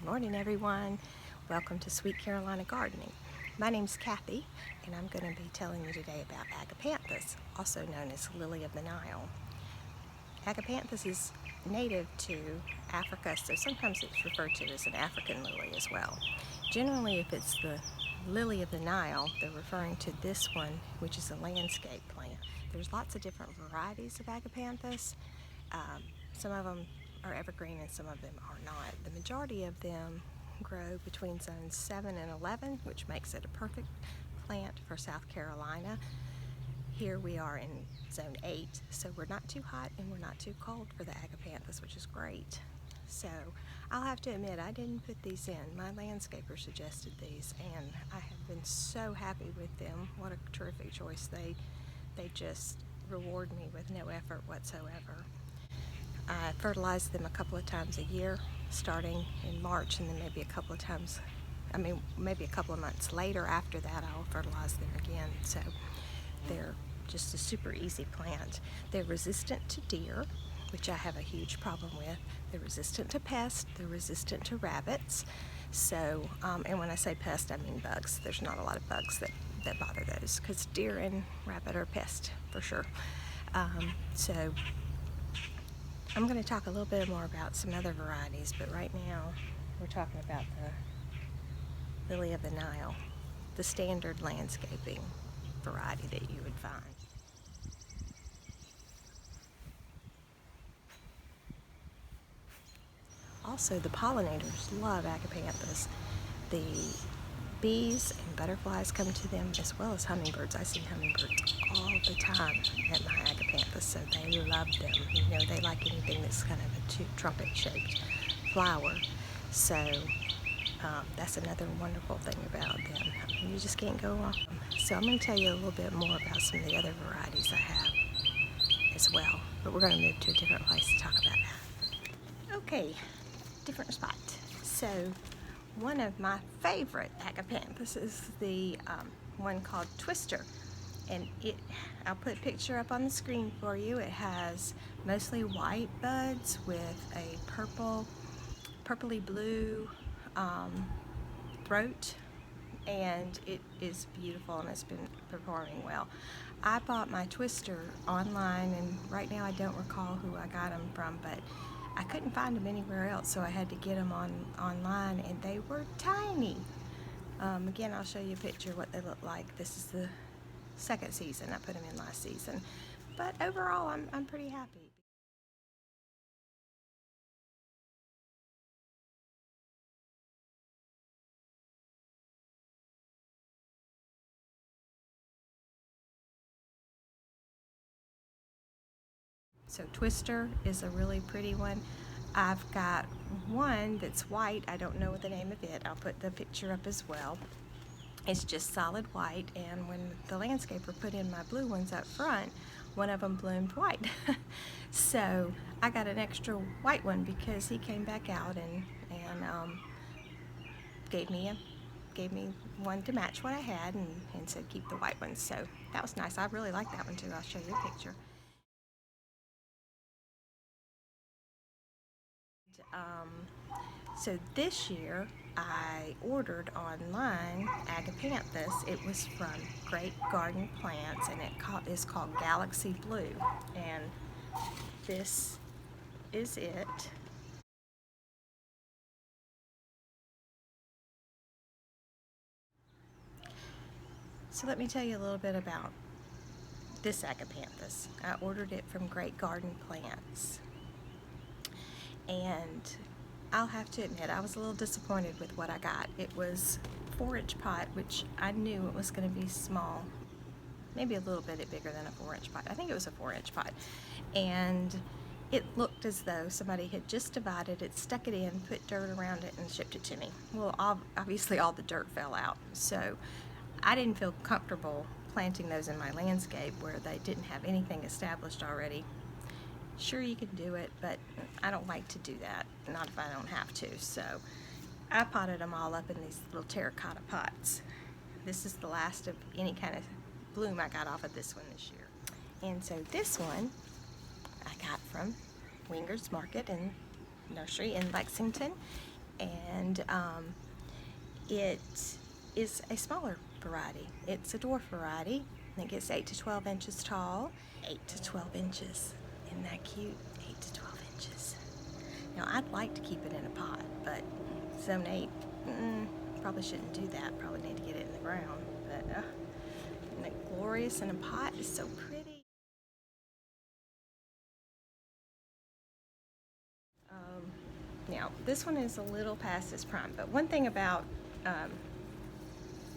Good morning, everyone. Welcome to Sweet Carolina Gardening. My name's Kathy, and I'm going to be telling you today about Agapanthus, also known as Lily of the Nile. Agapanthus is native to Africa, so sometimes it's referred to as an African lily as well. Generally, if it's the lily of the Nile, they're referring to this one, which is a landscape plant. There's lots of different varieties of Agapanthus. Some of them are evergreen and some of them are not. The majority of them grow between zones 7 and 11, which makes it a perfect plant for South Carolina. Here we are in zone 8, so we're not too hot and we're not too cold for the Agapanthus, which is great. So I'll have to admit, I didn't put these in. My landscaper suggested these, and I have been so happy with them. What a terrific choice. They just reward me with no effort whatsoever. I fertilize them a couple of times a year, starting in March, and then maybe a couple of months later after that I'll fertilize them again. So they're just a super easy plant. They're resistant to deer, which I have a huge problem with. They're resistant to pests, they're resistant to rabbits. So, and when I say pest, I mean bugs. There's not a lot of bugs that bother those, because deer and rabbit are pests for sure. So I'm going to talk a little bit more about some other varieties, but right now we're talking about the Lily of the Nile, the standard landscaping variety that you would find. Also, the pollinators love Agapanthus. The bees and butterflies come to them, as well as hummingbirds. I see hummingbirds all the time at my Agapanthus, so they love them. You know, they like anything that's kind of a trumpet-shaped flower. So that's another wonderful thing about them. You just can't go wrong. So I'm going to tell you a little bit more about some of the other varieties I have as well. But we're going to move to a different place to talk about that. Okay, different spot. So one of my favorite Agapanthus is the one called Twister, and I'll put a picture up on the screen for you. It has mostly white buds with a purpley blue throat, and it is beautiful and it's been performing well. I bought my Twister online, and right now I don't recall who I got them from, but I couldn't find them anywhere else, so I had to get them online, and they were tiny. Again, I'll show you a picture of what they look like. This is the second season. I put them in last season, but overall I'm pretty happy. So Twister is a really pretty one. I've got one that's white. I don't know the name of it. I'll put the picture up as well. It's just solid white, and when the landscaper put in my blue ones up front, one of them bloomed white. So I got an extra white one because he came back out and gave me one to match what I had, and said keep the white ones. So that was nice. I really like that one too. I'll show you a picture. So this year I ordered online Agapanthus. It was from Great Garden Plants, and it is called Galaxy Blue, and this is it. So let me tell you a little bit about this Agapanthus. I ordered it from Great Garden Plants, and I'll have to admit I was a little disappointed with what I got. It was 4-inch pot, which I knew it was going to be small, maybe a little bit bigger than a 4-inch pot. I think it was a 4-inch pot, and it looked as though somebody had just divided it, stuck it in, put dirt around it, and shipped it to me. Well, obviously all the dirt fell out, so I didn't feel comfortable planting those in my landscape where they didn't have anything established already. Sure, you can do it, but I don't like to do that, not if I don't have to. So I potted them all up in these little terracotta pots. This is the last of any kind of bloom I got off of this one this year. And so this one I got from Winger's Market and Nursery in Lexington, and it is a smaller variety. It's a dwarf variety. I think it's 8 to 12 inches tall. 8 to 12 inches. Isn't that cute? 8 to 12 inches. Now, I'd like to keep it in a pot, but zone 8, probably shouldn't do that. Probably need to get it in the ground. But isn't it glorious in a pot? It's so pretty. Now, this one is a little past its prime, but one thing about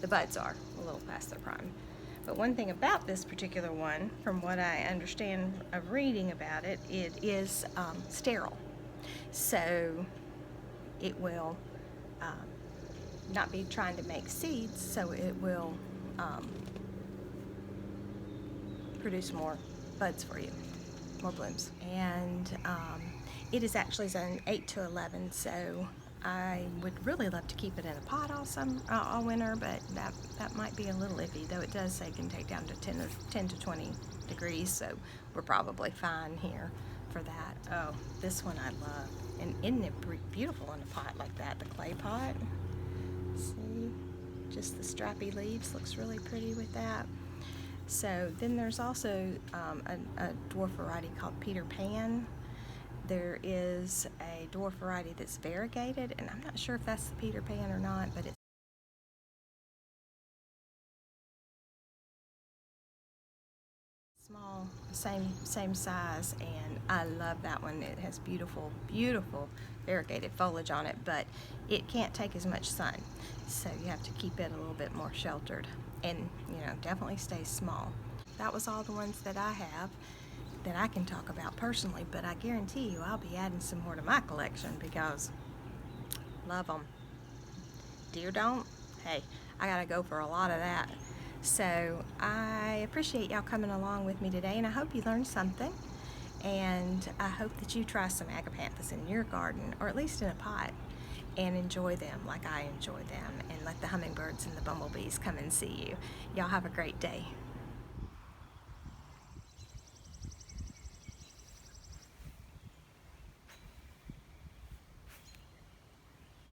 the buds are a little past their prime. But one thing about this particular one, from what I understand of reading about it, it is sterile. So it will not be trying to make seeds, so it will produce more buds for you, more blooms. And it is actually zone 8 to 11, so I would really love to keep it in a pot all winter, but that might be a little iffy, though it does say it can take down to 10 to 20 degrees, so we're probably fine here for that. Oh, this one I love. And isn't it beautiful in a pot like that, the clay pot? See, just the strappy leaves looks really pretty with that. So then there's also a dwarf variety called Peter Pan. There is a dwarf variety that's variegated, and I'm not sure if that's the Peter Pan or not, but it's small, same size, and I love that one. It has beautiful, beautiful variegated foliage on it, but it can't take as much sun, so you have to keep it a little bit more sheltered, and definitely stay small. That was all the ones that I have that I can talk about personally, but I guarantee you I'll be adding some more to my collection because love them. Deer don't? Hey, I gotta go for a lot of that. So I appreciate y'all coming along with me today, and I hope you learned something, and I hope that you try some Agapanthus in your garden, or at least in a pot, and enjoy them like I enjoy them, and let the hummingbirds and the bumblebees come and see you. Y'all have a great day.